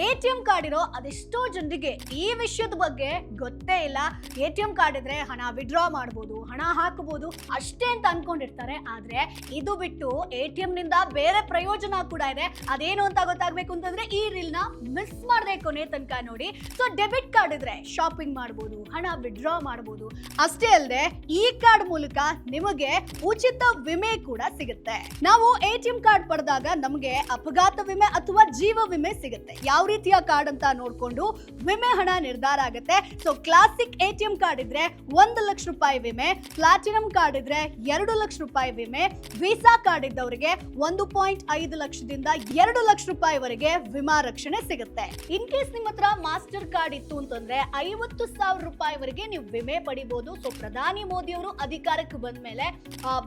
ATM card ಇರೋ ಅದೆಷ್ಟೋ ಜನರಿಗೆ ಈ ವಿಷಯದ ಬಗ್ಗೆ ಗೊತ್ತೇ ಇಲ್ಲ. ATM ಕಾರ್ಡ್ ಇದ್ರೆ ಹಣ ವಿಡ್ರಾ ಮಾಡಬಹುದು, ಹಣ ಹಾಕಬಹುದು ಅಷ್ಟೇ ಅಂತ ಅನ್ಕೊಂಡಿರ್ತಾರೆ. ಆದ್ರೆ ಇದು ಬಿಟ್ಟು ATM ನಿಂದ ಬೇರೆ ಪ್ರಯೋಜನ ಕೂಡ ಇದೆ. ಅದೇನು ಅಂತ ಗೊತ್ತಾಗಬೇಕು ಅಂತಂದ್ರೆ ಈ ರೀಲ್ ನ ಮಿಸ್ ಮಾಡದೆ ಕೊನೆ ತನಕ ನೋಡಿ. ಸೊ ಡೆಬಿಟ್ ಕಾರ್ಡ್ ಇದ್ರೆ ಶಾಪಿಂಗ್ ಮಾಡಬಹುದು, ಹಣ ವಿಡ್ರಾ ಮಾಡಬಹುದು. ಅಷ್ಟೇ ಅಲ್ಲದೆ ಈ ಕಾರ್ಡ್ ಮೂಲಕ ನಿಮಗೆ ಉಚಿತ ವಿಮೆ ಕೂಡ ಸಿಗುತ್ತೆ. ನಾವು ATM ಕಾರ್ಡ್ ಪಡೆದಾಗ ನಮಗೆ ಅಪಘಾತ ವಿಮೆ ಅಥವಾ ಜೀವ ವಿಮೆ ಸಿಗುತ್ತೆ. ಯಾವ ರೀತಿಯ ಕಾರ್ಡ್ ಅಂತ ನೋಡ್ಕೊಂಡು ವಿಮೆ ಹಣ ನಿರ್ಧಾರ ಆಗುತ್ತೆ. ಸೊ ಕ್ಲಾಸಿಕ್ ATM ಕಾರ್ಡ್ ಇದ್ರೆ 1 ಲಕ್ಷ ರೂಪಾಯಿ ವಿಮೆ, ಪ್ಲಾಟಿನಂ ಕಾರ್ಡ್ ಇದ್ರೆ 2 ಲಕ್ಷ ರೂಪಾಯಿ ವಿಮೆ, ವೀಸಾ ಕಾರ್ಡ್ ಇದ್ದವರಿಗೆ 1.5 ಲಕ್ಷದಿಂದ 2 ಲಕ್ಷ ರೂಪಾಯಿವರೆಗೆ ವಿಮಾ ರಕ್ಷಣೆ ಸಿಗುತ್ತೆ. ಇನ್ ಕೇಸ್ ನಿಮ್ಮ ಹತ್ರ ಮಾಸ್ಟರ್ ಕಾರ್ಡ್ ಇತ್ತು ಅಂತಂದ್ರೆ 50,000 ರೂಪಾಯಿವರೆಗೆ ನೀವು ವಿಮೆ ಪಡಿಬಹುದು. ಸೊ ಪ್ರಧಾನಿ ಮೋದಿ ಅವರು ಅಧಿಕಾರಕ್ಕೆ ಬಂದ ಮೇಲೆ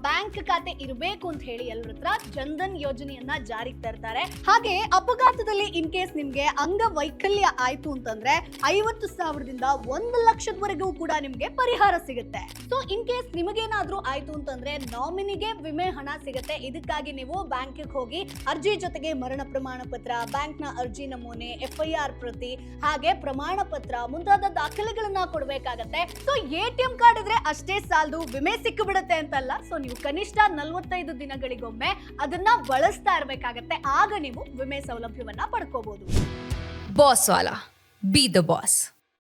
ಬ್ಯಾಂಕ್ ಖಾತೆ ಇರಬೇಕು ಅಂತ ಹೇಳಿ ಎಲ್ಲರ ಹತ್ರ ಜನ್ಧನ್ ಯೋಜನೆಯನ್ನ ಜಾರಿಗೆ ತರ್ತಾರೆ. ಹಾಗೆ ಅಪಘಾತದಲ್ಲಿ ಇನ್ ಕೇಸ್ ನಿಮ್ಗೆ ಅಂಗವೈಕಲ್ಯ ಆಯ್ತು ಅಂತಂದ್ರೆ 50,000ದಿಂದ 1 ಲಕ್ಷದವರೆಗೂ ಕೂಡ ನಿಮ್ಗೆ ಪರಿಹಾರ ಸಿಗುತ್ತೆ. ಸೊ ಇನ್ ಕೇಸ್ ನಿಮಗೇನಾದ್ರೂ ಆಯ್ತು ಅಂತಂದ್ರೆ ನಾಮಿನಿಗೆ ವಿಮೆ ಹಣ ಸಿಗುತ್ತೆ. ಇದಕ್ಕಾಗಿ ನೀವು ಬ್ಯಾಂಕಿಗೆ ಹೋಗಿ ಅರ್ಜಿ ಜೊತೆಗೆ ಮರಣ ಪ್ರಮಾಣ ಪತ್ರ, ಬ್ಯಾಂಕ್ ನ ಅರ್ಜಿ ನಮೂನೆ, FIR ಪ್ರತಿ, ಹಾಗೆ ಪ್ರಮಾಣ ಪತ್ರ ಮುಂತಾದ ದಾಖಲೆಗಳನ್ನ ಕೊಡಬೇಕಾಗತ್ತೆ. ಸೊ ATM ಕಾರ್ಡ್ ಇದ್ರೆ ಅಷ್ಟೇ ಸಾಲದು, ವಿಮೆ ಸಿಕ್ಕು ಬಿಡುತ್ತೆ ಅಂತಲ್ಲ. ಸೊ ನೀವು ಕನಿಷ್ಠ 45 ದಿನಗಳಿಗೊಮ್ಮೆ ಅದನ್ನ ಬಳಸ್ತಾ ಇರಬೇಕಾಗತ್ತೆ. ಆಗ ನೀವು ವಿಮೆ ಸೌಲಭ್ಯವನ್ನ ಪಡ್ಕೋಬಹುದು. ಬಾಸ್ ವಾಲಾ, ಬಿ ದ ಬಾಸ್.